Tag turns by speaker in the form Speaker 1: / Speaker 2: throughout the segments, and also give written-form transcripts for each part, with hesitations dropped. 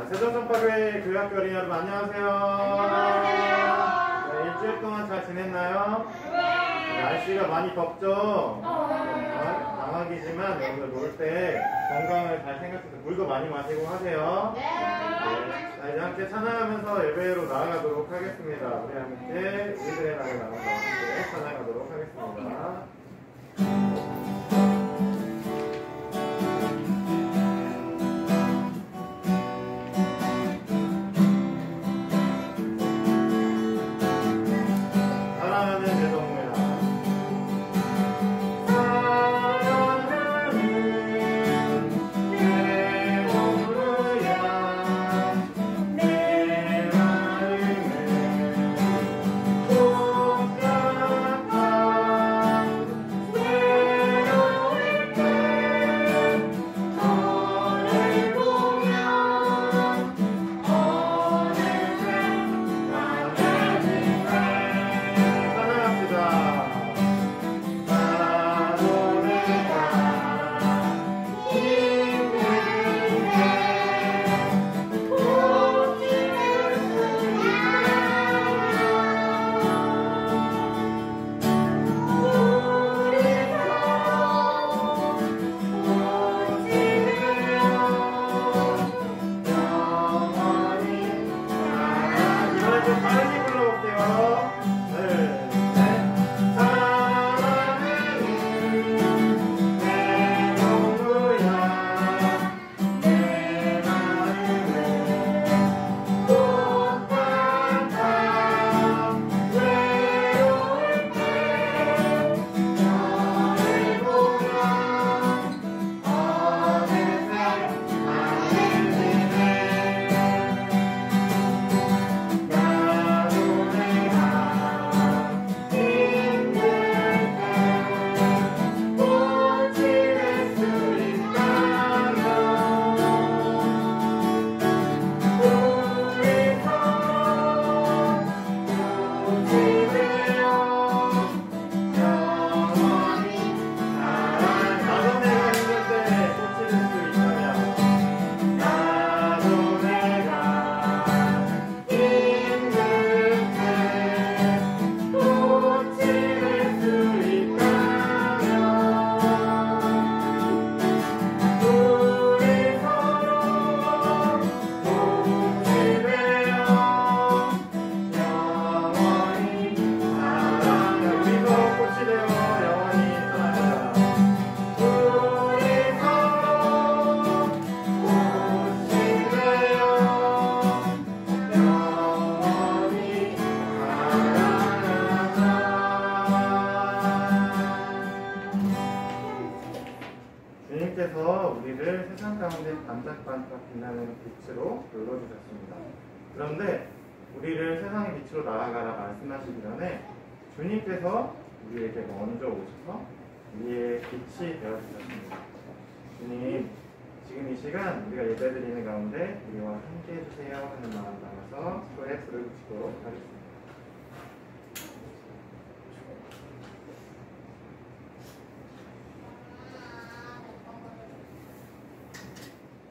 Speaker 1: 세종성파교회 교회학교 어린이 여러분 안녕하세요.
Speaker 2: 안녕하세요.
Speaker 1: 네, 일주일 동안 잘 지냈나요?
Speaker 2: 네.
Speaker 1: 날씨가 많이 덥죠? 방학이지만 여러분들 놀 때 건강을 잘 생각해서 물도 많이 마시고 하세요.
Speaker 2: 네.
Speaker 1: 자, 이제 함께 찬양하면서 예배로 나아가도록 하겠습니다. 우리 함께 우리들의 날을 나눠서 함께 찬양하도록 하겠습니다. 주님께서 우리를 세상 가운데 반짝반짝 빛나는 빛으로 불러주셨습니다. 그런데 우리를 세상의 빛으로 나아가라 말씀하시기 전에 주님께서 우리에게 먼저 오셔서 우리의 빛이 되어주셨습니다. 주님, 지금 이 시간 우리가 예배드리는 가운데 우리와 함께 해주세요 하는 마음 담아서 소에 불을 붙이도록 하겠습니다.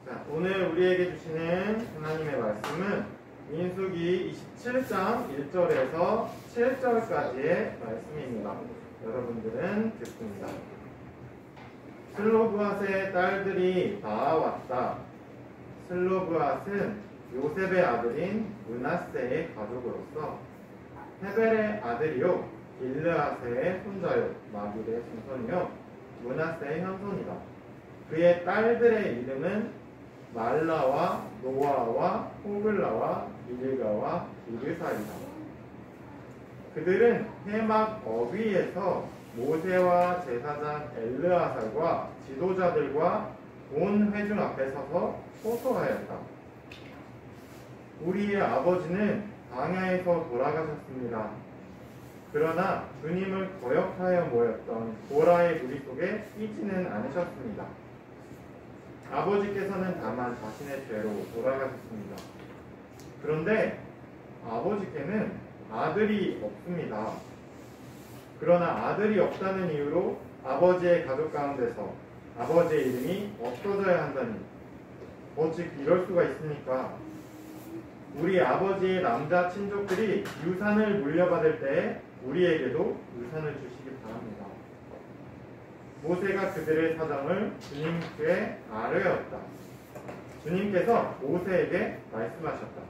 Speaker 1: 자, 오늘 우리에게 주시는 하나님의 말씀은 민수기 27장 1절에서 7절까지의 말씀입니다. 여러분들은 듣습니다. 슬로브앗의 딸들이 나아왔다. 슬로브앗은 요셉의 아들인 므낫세의 가족으로서 헤벨의 아들이요 길르앗의 손자요 마길의 증손이요 므낫세의 현손이다. 그의 딸들의 이름은 말라와 노아와 호글라와 밀가와 비르사이다. 그들은 해막 어귀에서 모세와 제사장 엘르아살과 지도자들과 온 회중 앞에 서서 호소하였다. 우리의 아버지는 광야에서 돌아가셨습니다. 그러나 주님을 거역하여 모였던 고라의 무리 속에 끼지는 않으셨습니다. 아버지께서는 다만 자신의 죄로 돌아가셨습니다. 그런데 아버지께는 아들이 없습니다. 그러나 아들이 없다는 이유로 아버지의 가족 가운데서 아버지의 이름이 없어져야 한다니 어찌 이럴 수가 있습니까? 우리 아버지의 남자 친족들이 유산을 물려받을 때 우리에게도 유산을 주시기 바랍니다. 모세가 그들의 사정을 주님께 아뢰었다. 주님께서 모세에게 말씀하셨다.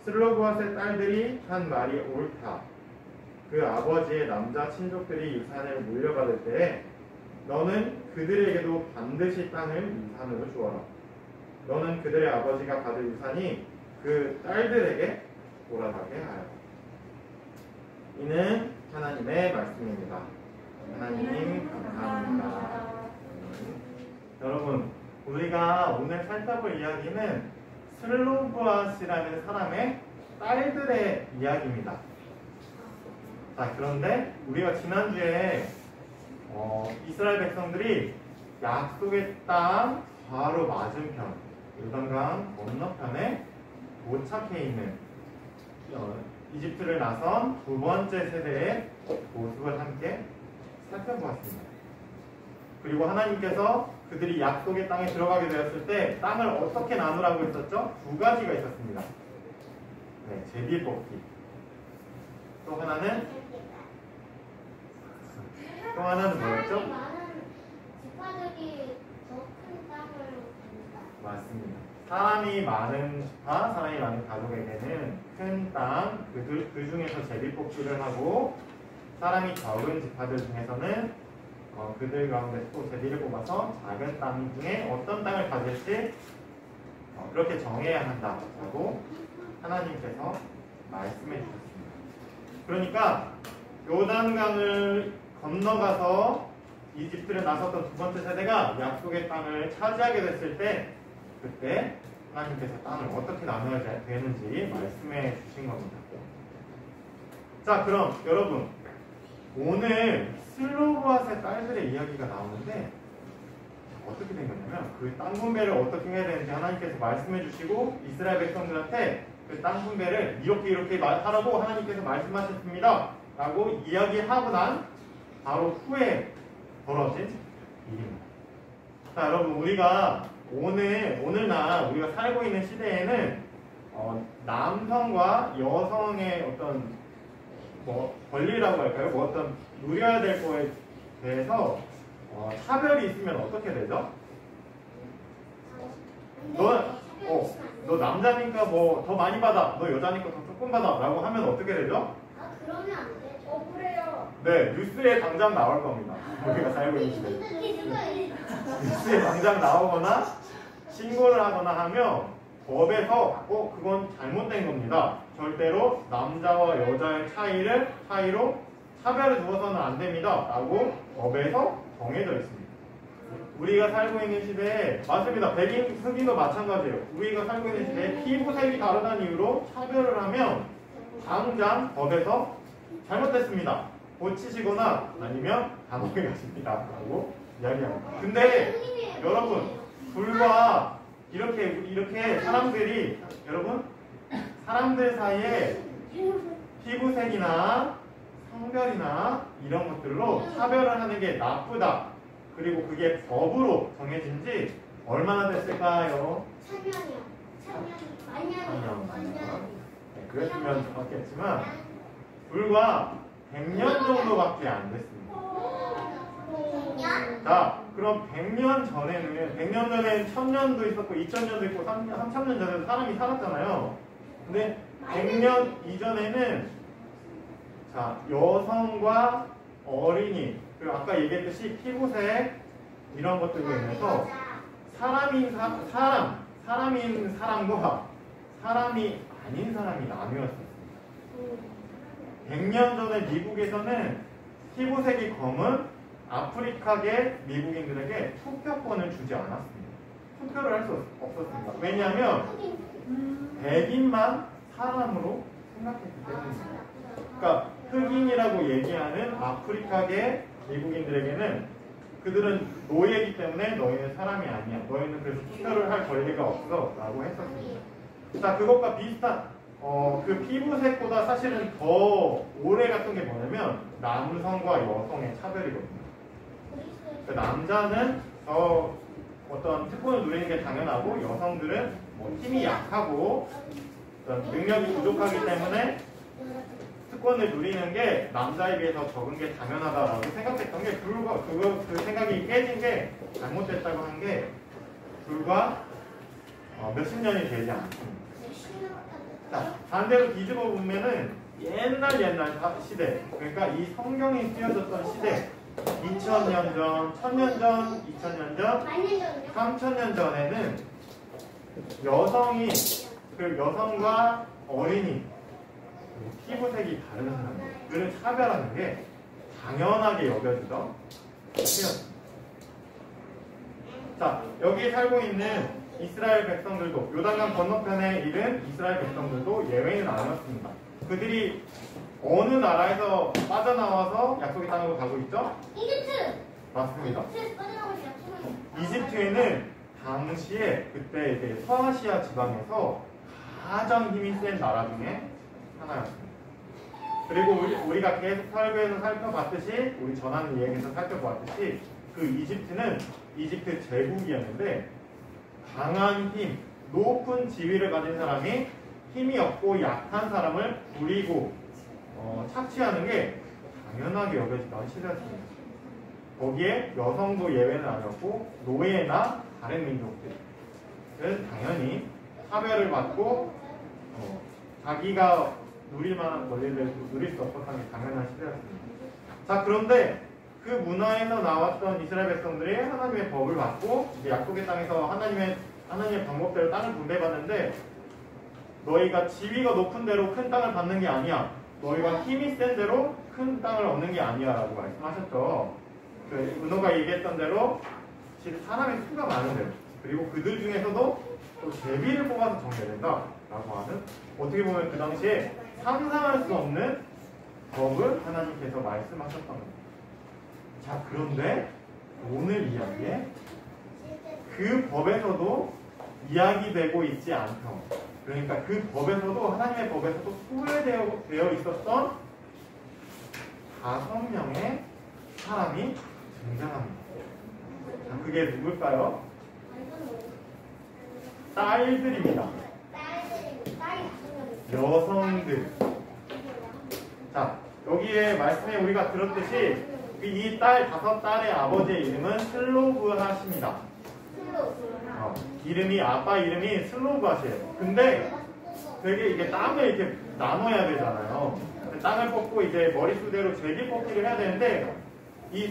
Speaker 1: 슬로브앗의 딸들이 한 말이 옳다. 그 아버지의 남자 친족들이 유산을 물려받을 때에 너는 그들에게도 반드시 땅을 유산으로 주어라. 너는 그들의 아버지가 받을 유산이 그 딸들에게 돌아가게 하여라. 이는 하나님의 말씀입니다. 하나님 감사합니다. 여러분, 우리가 오늘 살펴볼 이야기는 슬로브앗이라는 사람의 딸들의 이야기입니다. 자, 그런데 우리가 지난주에 이스라엘 백성들이 약속의 땅 바로 맞은편, 요단강 건너편에 도착해 있는 이집트를 나선 두 번째 세대의 모습을 함께 살펴보았습니다. 그리고 하나님께서 그들이 약속의 땅에 들어가게 되었을 때 땅을 어떻게 나누라고 했었죠? 두 가지가 있었습니다. 네, 제비 뽑기. 또 하나는 뭐였죠?
Speaker 2: 지파들이 더 큰 땅을 줍니다.
Speaker 1: 맞습니다. 사람이 많은 지파, 사람이 많은 가족에게는 큰 땅, 그 중에서 제비 뽑기를 하고, 사람이 적은 지파들 중에서는 그들 가운데 또 제비를 뽑아서 작은 땅 중에 어떤 땅을 가질지 그렇게 정해야 한다라고 하나님께서 말씀해 주셨습니다. 그러니까 요단강을 건너가서 이집트를 나섰던 두 번째 세대가 약속의 땅을 차지하게 됐을 때 그때 하나님께서 땅을 어떻게 나눠야 되는지 말씀해 주신 겁니다. 자, 그럼 여러분, 오늘 슬로브앗의 딸들의 이야기가 나오는데 어떻게 된 거냐면 그 땅 분배를 어떻게 해야 되는지 하나님께서 말씀해 주시고 이스라엘 백성들한테 그 땅 분배를 이렇게 하라고 하나님께서 말씀하셨습니다 라고 이야기하고 난 바로 후에 벌어진 일입니다. 자, 여러분, 우리가 오늘날 우리가 살고 있는 시대에는 남성과 여성의 어떤 권리라고 할까요? 어떤 누려야 될 거에 대해서 차별이 있으면 어떻게 되죠? 너 남자니까 더 많이 받아, 너 여자니까 더 조금 받아 라고 하면 어떻게 되죠?
Speaker 2: 그러면 안 되죠. 그래요.
Speaker 1: 네, 뉴스에 당장 나올 겁니다. 우리가 살고 있는 시대. 뉴스에 당장 나오거나 신고를 하거나 하면 법에서 그건 잘못된 겁니다. 절대로 남자와 여자의 차이로 차별을 두어서는 안 됩니다. 라고 법에서 정해져 있습니다. 우리가 살고 있는 시대에 맞습니다. 백인, 흑인도 마찬가지예요. 우리가 살고 있는 시대에 피부색이 다르다는 이유로 차별을 하면 당장 법에서 잘못됐습니다. 고치시거나 아니면 감옥에 가십니다. 라고 이야기합니다. 근데 여러분, 불과 이렇게 사람들 사이에 피부색이나 성별이나 이런 것들로 차별을 하는 게 나쁘다. 그리고 그게 법으로 정해진 지 얼마나 됐을까요?
Speaker 2: 1000년이요.
Speaker 1: 네, 그랬으면 좋았겠지만 불과 100년 정도밖에 안 됐습니다. 자, 그럼 100년 전에는 1000년도 있었고 2000년도 있고 3000년 전에도 사람이 살았잖아요. 근데 100년 이전에는 자, 여성과 어린이, 그리고 아까 얘기했듯이 피부색 이런 것들로 인해서 사람인 사람과 사람이 아닌 사람이 나뉘었습니다. 100년 전에 미국에서는 피부색이 검은 아프리카계 미국인들에게 투표권을 주지 않았습니다. 투표를 할 수 없었습니다. 왜냐하면 백인만 사람으로 생각했기 때문입니다. 그러니까 흑인이라고 얘기하는 아프리카계 미국인들에게는 그들은 노예이기 때문에 너희는 사람이 아니야. 너희는 그래서 투표를 할 권리가 없어 라고 했었습니다. 자, 그것과 비슷한 그 피부색보다 사실은 더 오래 갔던 게 뭐냐면 남성과 여성의 차별이거든요. 그 남자는 더 어떤 특권을 누리는 게 당연하고 여성들은 뭐 힘이 약하고 어떤 능력이 부족하기 때문에 특권을 누리는 게 남자에 비해서 적은 게 당연하다라고 생각했던 게 그 생각이 깨진 게 잘못됐다고 한 게 불과 몇십 년이 되지 않습니다. 자, 반대로 뒤집어 보면은 옛날 시대, 그러니까 이 성경이 쓰여졌던 시대, 2000년 전, 1000년 전, 2000년 전, 3000년 전에는 여성이 그 여성과 어린이 피부색이 다른 사람들을 차별하는 게 당연하게 여겨지던 시대였습니다. 자, 여기 살고 있는 이스라엘 백성들도 요단강 건너편에 있는 이스라엘 백성들도 예외는 아니었습니다. 그들이 어느 나라에서 빠져나와서 약속의 땅으로 가고 있죠?
Speaker 2: 이집트!
Speaker 1: 맞습니다.
Speaker 2: 이집트에서 빠져나오지 않지만
Speaker 1: 이집트에는 당시에 그때 이제 서아시아 지방에서 가장 힘이 센 나라 중에 하나였습니다. 그리고 우리가 계속 설교에서 살펴봤듯이 우리 전하는 이야기에서 살펴봤듯이 그 이집트는 이집트 제국이었는데 강한 힘, 높은 지위를 가진 사람이 힘이 없고 약한 사람을 부리고 착취하는 게 당연하게 여겨지던 시대였습니다. 거기에 여성도 예외는 아니었고 노예나 다른 민족들은 당연히 차별을 받고 자기가 누릴 만한 권리를 누릴 수 없었던 게 당연한 시대였습니다. 자, 그런데 그 문화에서 나왔던 이스라엘 백성들이 하나님의 법을 받고 이제 약속의 땅에서 하나님의 방법대로 땅을 분배받는데 너희가 지위가 높은 대로 큰 땅을 받는 게 아니야. 너희가 힘이 센 대로 큰 땅을 얻는 게 아니야 라고 말씀하셨죠. 그 은호가 얘기했던 대로 사람의 수가 많은 대로 그리고 그들 중에서도 또 제비를 뽑아서 정해된다 라고 하는 어떻게 보면 그 당시에 상상할 수 없는 법을 하나님께서 말씀하셨던 겁니다. 자, 그런데 오늘 이야기에 그 법에서도 이야기되고 있지 않죠. 그러니까 그 법에서도 하나님의 법에서도 소외되어 있었던 5명의 사람이 등장합니다. 자, 그게 누굴까요? 딸들입니다. 여성들. 자, 여기에 말씀에 우리가 들었듯이 이 딸 5딸의 아버지의 이름은 슬로브핫입니다. 이름이 아빠 이름이 슬로브핫이에요. 근데 되게 이게 땅을 이렇게 나눠야 되잖아요. 땅을 뽑고 이제 머릿수대로 제비 뽑기를 해야 되는데 이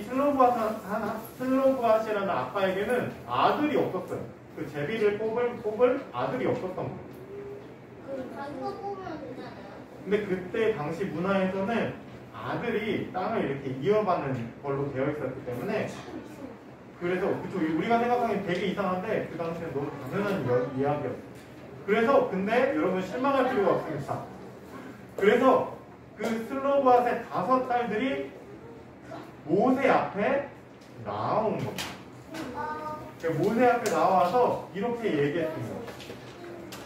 Speaker 1: 슬로브핫이라는 아빠에게는 아들이 없었어요. 그 제비를 뽑을 아들이 없었던 거예요.
Speaker 2: 자기가 뽑으면 되잖아요.
Speaker 1: 근데 그때 당시 문화에서는 아들이 땅을 이렇게 이어받는 걸로 되어 있었기 때문에 그래서 그쵸, 우리가 생각하기엔 되게 이상한데 그 당시에는 너무 당연한 이야기였어요. 그래서 근데 여러분 실망할 필요가 없습니다. 그래서 그 슬로브핫의 5딸들이 모세 앞에 나온 겁니다. 모세 앞에 나와서 이렇게 얘기했습니다.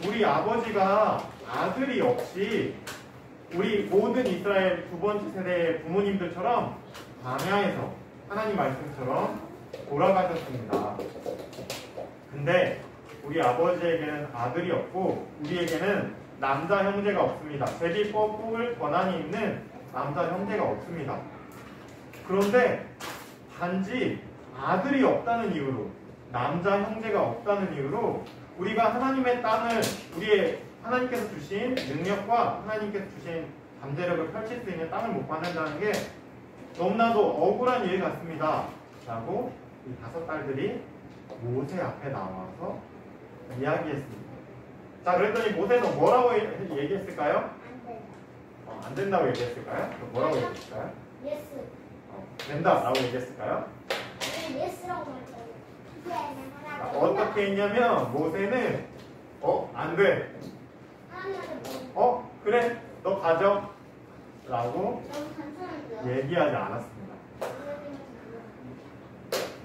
Speaker 1: 우리 아버지가 아들이 없이 우리 모든 이스라엘 두 번째 세대의 부모님들처럼 광야에서 하나님 말씀처럼 돌아가셨습니다. 근데 우리 아버지에게는 아들이 없고 우리에게는 남자 형제가 없습니다. 제비 뽑을 권한이 있는 남자 형제가 없습니다. 그런데 단지 아들이 없다는 이유로 남자 형제가 없다는 이유로 우리가 하나님의 땅을 하나님께서 주신 능력과 하나님께서 주신 잠재력을 펼칠 수 있는 땅을 못 받는다는 게 너무나도 억울한 일 같습니다. 라고 이 5딸들이 모세 앞에 나와서 이야기했습니다. 자, 그랬더니 모세는 뭐라고 얘기했을까요? 안 된다고 얘기했을까요? 뭐라고 얘기했을까요?
Speaker 2: 예스.
Speaker 1: 된다라고 얘기했을까요?
Speaker 2: 예스라고 말했어요.
Speaker 1: 어떻게 했냐면 모세는 안 돼. 그래 너 가져 라고 얘기하지 않았습니다.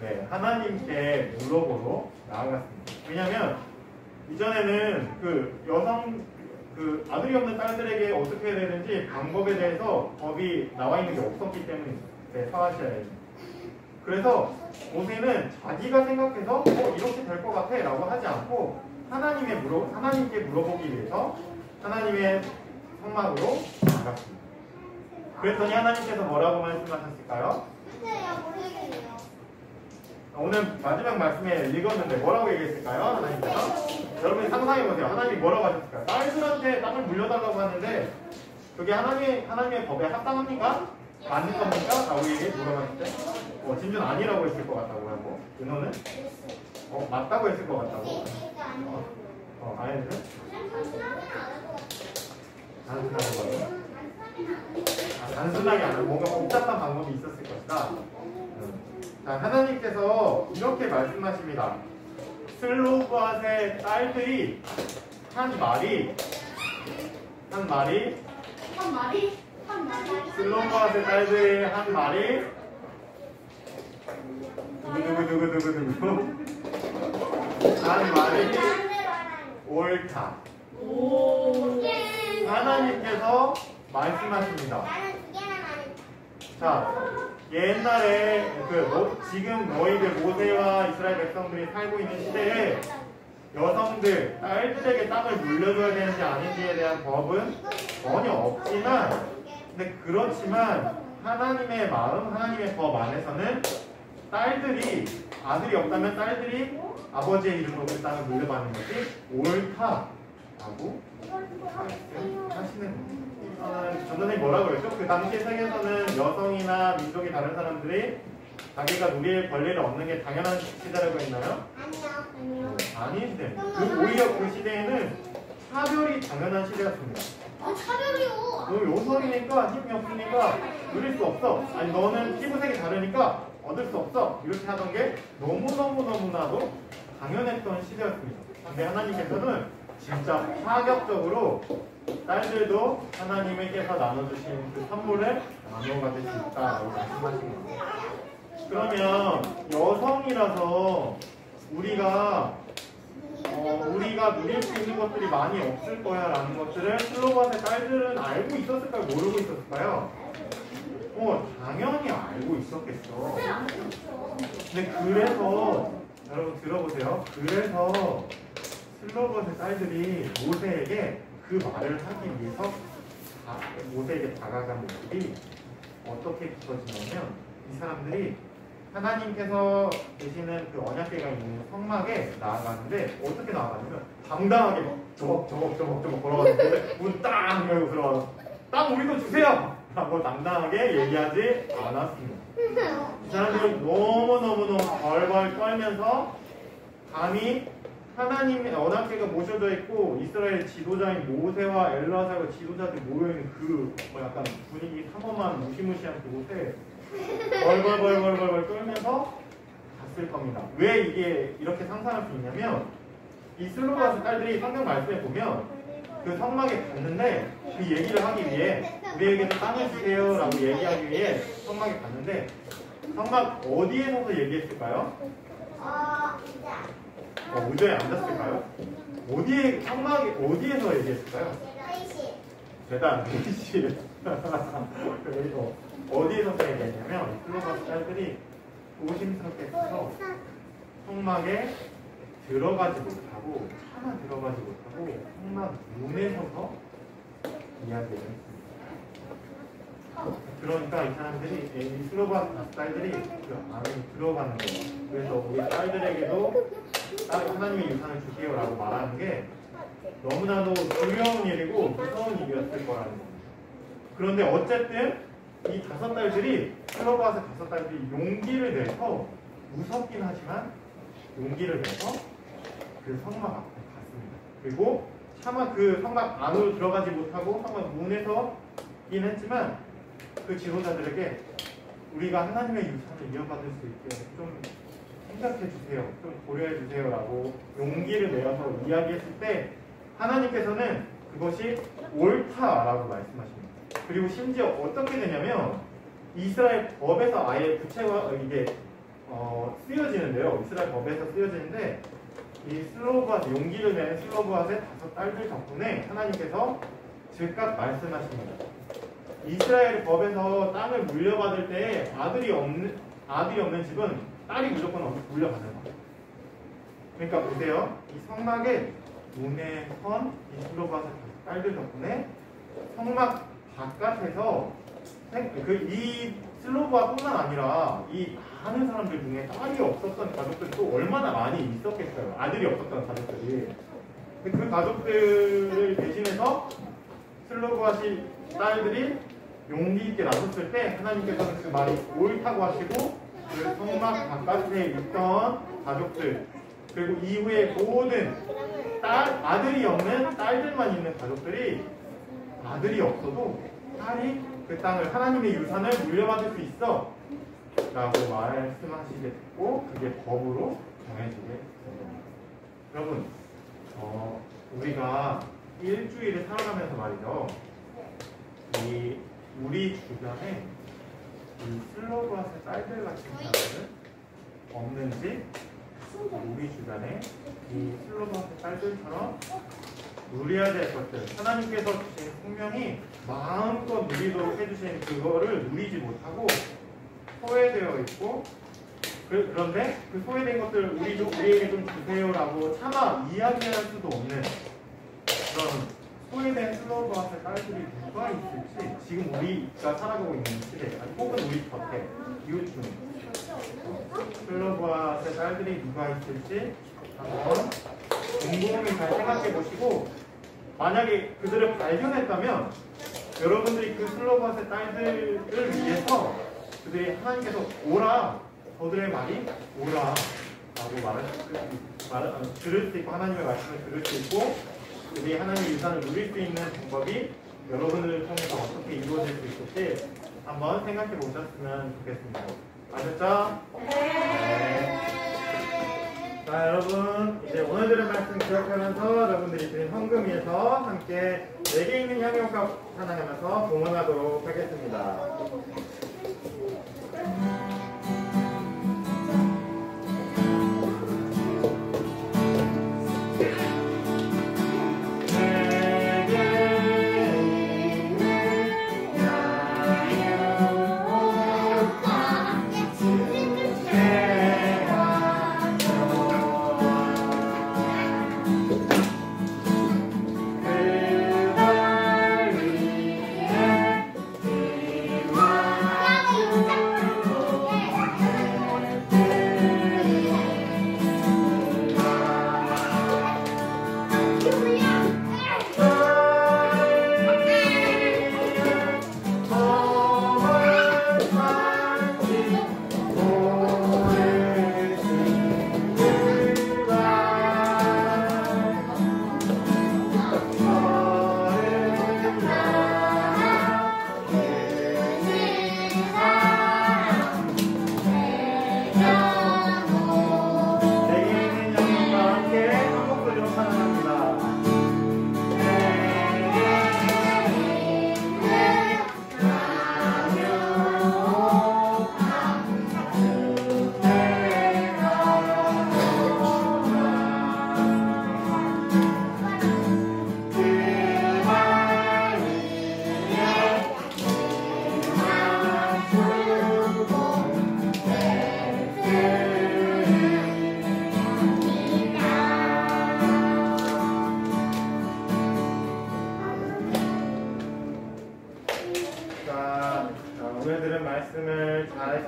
Speaker 1: 네, 하나님께 물어보러 나아갔습니다. 왜냐하면 이전에는 그 아들이 없는 딸들에게 어떻게 해야 되는지 방법에 대해서 법이 나와 있는 게 없었기 때문입니다. 네, 서아시아에. 그래서 모세는 자기가 생각해서 이렇게 될 것 같아 라고 하지 않고 하나님께 물어보기 위해서 하나님의 성막으로 나갔습니다. 그랬더니 하나님께서 뭐라고 말씀하셨을까요? 오늘 마지막 말씀에 읽었는데 뭐라고 얘기했을까요? 하나님께서? 여러분이 상상해보세요. 하나님이 뭐라고 하셨을까요? 딸들한테 땅을 물려달라고 하는데 그게 하나님의 법에 합당합니까? 맞는 겁니까? 라고 물어봤을 때 진주는 아니라고 했을 것 같다고 하고 은호는? 맞다고 했을 것 같다고 아이는? 단순하게 거예요? 단순하게 안 하고 뭔가 복잡한 방법이 있었을 것이다. 자, 하나님께서 이렇게 말씀하십니다. 슬로바앗의 딸들이 한 마리 슬로바앗의 딸들이 한 마리 누구 한 마리 옳다. 하나님께서 말씀하십니다. 자, 옛날에 지금 너희들 모세와 이스라엘 백성들이 살고 있는 시대에 여성들, 딸들에게 땅을 물려줘야 되는지 아닌지에 대한 법은 전혀 없지만, 근데 그렇지만 하나님의 마음, 하나님의 법 안에서는 딸들이, 아들이 없다면 딸들이 아버지의 이름으로 그 땅을 물려받는 것이 옳다라고 말씀하시는 겁니다. 전도사님이 뭐라고 그랬죠? 그 당시 세계에서는 여성이나 민족이 다른 사람들이 자기가 누릴 권리를 얻는 게 당연한 시대라고 했나요?
Speaker 2: 아니요.
Speaker 1: 아닌데 오히려 그 시대에는 차별이 당연한 시대였습니다.
Speaker 2: 차별이요.
Speaker 1: 너 여성이니까 힘이 없으니까 누릴 수 없어. 아니 너는 피부색이 다르니까 얻을 수 없어. 이렇게 하던 게 너무나도 당연했던 시대였습니다. 근데 하나님께서는 진짜 파격적으로 딸들도 하나님께서 나눠주신 그 선물을 나눠 가질 수 있다라고 말씀하신 겁니다. 그러면 여성이라서 우리가 누릴 수 있는 것들이 많이 없을 거야 라는 것들을 슬로바앗의 딸들은 알고 있었을까요? 모르고 있었을까요? 당연히 알고 있었겠죠. 근데 그래서 여러분 들어보세요. 그래서 슬로바앗의 딸들이 모세에게 그 말을 하기 위해서 모세에게 다가간 모습이 어떻게 비춰지냐면 이 사람들이 하나님께서 계시는 그 언약궤가 있는 성막에 나아가는데 어떻게 나아가냐면 당당하게 막 저벅 걸어가는데 문 딱 열고 들어가서 땅 우리 거 주세요! 라고 당당하게 얘기하지 않았습니다. 이 사람들이 너무너무 벌벌 떨면서 감히 하나님의 언약궤가 모셔져 있고 이스라엘 지도자인 모세와 엘라사가 지도자들이 모여있는 그 약간 분위기 삼엄한 무시무시한 그곳에 벌벌 떨면서 갔을 겁니다. 왜 이게 이렇게 상상할 수 있냐면 이 슬로바앗의 딸들이 성경 말씀에 보면 그 성막에 갔는데 그 얘기를 하기 위해 우리에게도 땅을 주세요 라고 얘기하기 위해 성막에 갔는데 성막 어디에 서서 얘기했을까요? 의자에 앉았을까요? 성막이 어디에서 얘기했을까요? 계단, 회의실. 어디에서 얘기했냐면 슬로바앗 딸들이 조심스럽게 서서 성막에 들어가지 못하고 차마 들어가지 못하고 성막 문에 서서 이야기를 했습니다. 그러니까 이 사람들이 이 슬로바앗 딸들이 그 안에 들어가는 거예요. 그래서 우리 딸들에게도 하나님의 유산을 주시오라고 말하는 게 너무나도 두려운 일이고 무서운 일이었을 거라는 겁니다. 그런데 어쨌든 이 다섯 딸들이 슬로바앗의 다섯 딸들이 용기를 내서 무섭긴 하지만 용기를 내서 그 성막 앞에 갔습니다. 그리고 차마 그 성막 안으로 들어가지 못하고 성막 문에서긴 했지만 그 지도자들에게 우리가 하나님의 유산을 이어받을 수 있게 좀 생각해 주세요. 좀 고려해 주세요. 라고 용기를 내어서 이야기했을 때 하나님께서는 그것이 옳다라고 말씀하십니다. 그리고 심지어 어떻게 되냐면 이스라엘 법에서 아예 구체화 이게 쓰여지는데요. 이스라엘 법에서 쓰여지는데 이 슬로바앗 용기를 낸 슬로바앗의 다섯 딸들 덕분에 하나님께서 즉각 말씀하십니다. 이스라엘 법에서 땅을 물려받을 때 아들이 없는 집은 딸이 무조건 어디 물려가는 거예요. 그러니까 보세요. 이 성막에 문에 선, 이 슬로바스 딸들 덕분에 성막 바깥에서 이 슬로바뿐만 아니라 이 많은 사람들 중에 딸이 없었던 가족들이 또 얼마나 많이 있었겠어요. 아들이 없었던 가족들이. 그 가족들을 대신해서 슬로바시 딸들이 용기 있게 나섰을 때 하나님께서는 그 말이 옳다고 하시고 그 성막 바깥에 있던 가족들 그리고 이후에 모든 아들이 없는 딸들만 있는 가족들이 아들이 없어도 딸이 그 땅을 하나님의 유산을 물려받을 수 있어 라고 말씀하시게 됐고 그게 법으로 정해지게 됩니다. 여러분 우리가 일주일을 살아가면서 말이죠 우리 주변에 이 슬로바스 딸들 같은 사람은 없는지 우리 주변에 이 슬로바스 딸들처럼 누려야 될 것들 하나님께서 주신 생명이 마음껏 누리도록 해주신 그거를 누리지 못하고 소외되어 있고 그런데 그 소외된 것들 우리에게 좀 주세요라고 차마 이야기할 수도 없는 그런 소외된 슬로바스 딸들이 누가 있을지 지금 우리가 살아가고 있는 시대 혹은 우리 곁에 이웃 중에 슬로바스 딸들이 누가 있을지 한번 곰곰이 잘 생각해 보시고 만약에 그들을 발견했다면 여러분들이 그 슬로바스 딸들을 위해서 그들이 하나님께서 오라 저들의 말이 오라 라고 들을 수 있고 하나님의 말씀을 들을 수 있고 우리 하나님의 유산을 누릴 수 있는 방법이 여러분을 통해서 어떻게 이루어질 수 있을지 한번 생각해 보셨으면 좋겠습니다. 아셨죠? 네. 자 여러분 이제 오늘 들은 말씀 기억하면서 여러분들이 드린 헌금 위에서 함께 내게 있는 향유가 찬양하면서 봉헌하도록 하겠습니다.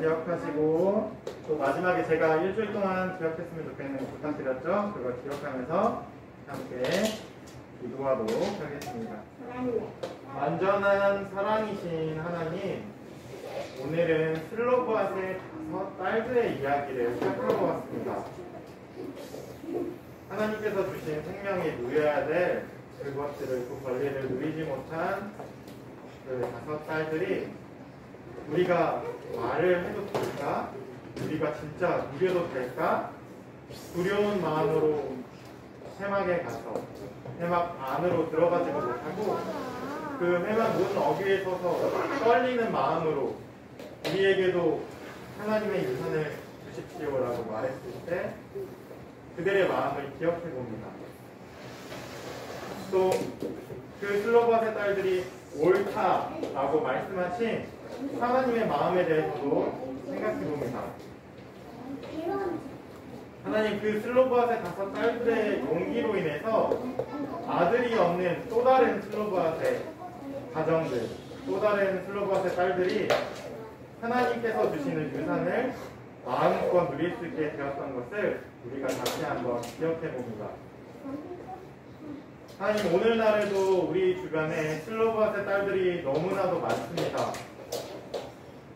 Speaker 1: 기억하시고 또 마지막에 제가 일주일 동안 기억했으면 좋겠는 거 부탁드렸죠? 그걸 기억하면서 함께 기도하도록 하겠습니다. 완전한 사랑이신 하나님, 오늘은 슬로바스의 5 딸들의 이야기를 살펴보 왔습니다. 하나님께서 주신 생명이 누려야 될 그것들을, 그 권리를 누리지 못한 그 5 딸들이 우리가 말을 해도 될까? 우리가 진짜 누려도 될까? 두려운 마음으로 회막에 가서 회막 안으로 들어가지도 못하고 그 회막 문 어귀에 서서 떨리는 마음으로 우리에게도 하나님의 유산을 주십시오라고 말했을 때 그들의 마음을 기억해 봅니다. 또 그 슬로바스의 딸들이 옳다라고 말씀하신 하나님의 마음에 대해서도 생각해 봅니다. 하나님 그 슬로바앗의 5딸들의 용기로 인해서 아들이 없는 또 다른 슬로바앗의 가정들, 또 다른 슬로바앗의 딸들이 하나님께서 주시는 유산을 마음껏 누릴 수 있게 되었던 것을 우리가 다시 한번 기억해 봅니다. 하나님 오늘날에도 우리 주변에 슬로바앗의 딸들이 너무나도 많습니다.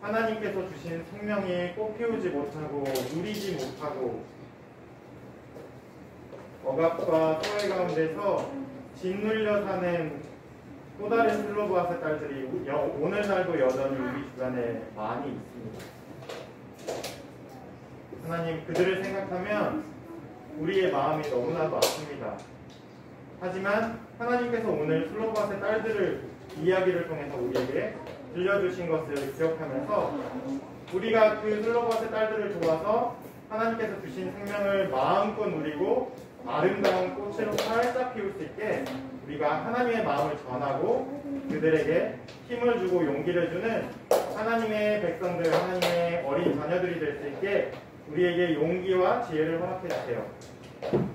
Speaker 1: 하나님께서 주신 생명이 꽃피우지 못하고 누리지 못하고 억압과 소외 가운데서 짓눌려 사는 또 다른 슬로바앗의 딸들이 오늘날도 여전히 우리 주변에 많이 있습니다. 하나님 그들을 생각하면 우리의 마음이 너무나도 아픕니다. 하지만 하나님께서 오늘 슬로바앗의 딸들을 이야기를 통해서 우리에게 들려주신 것을 기억하면서 우리가 그 슬로바앗의 딸들을 도와서 하나님께서 주신 생명을 마음껏 누리고 아름다운 꽃으로 활짝 피울 수 있게 우리가 하나님의 마음을 전하고 그들에게 힘을 주고 용기를 주는 하나님의 백성들, 하나님의 어린 자녀들이 될 수 있게 우리에게 용기와 지혜를 허락해 주세요.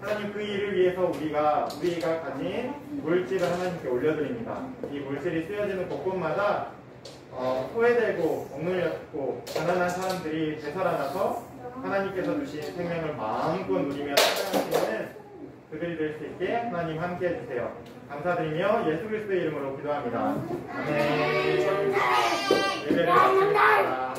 Speaker 1: 하나님 그 일을 위해서 우리가 가진 물질을 하나님께 올려드립니다. 이 물질이 쓰여지는 곳곳마다 소외되고 억눌렸고 가난한 사람들이 되살아나서 하나님께서 주신 생명을 마음껏 누리며 살아갈 수 있는 그들이 될 수 있게 하나님 함께 해주세요. 감사드리며 예수 그리스도의 이름으로 기도합니다. 아멘. 예배를 마치겠습니다.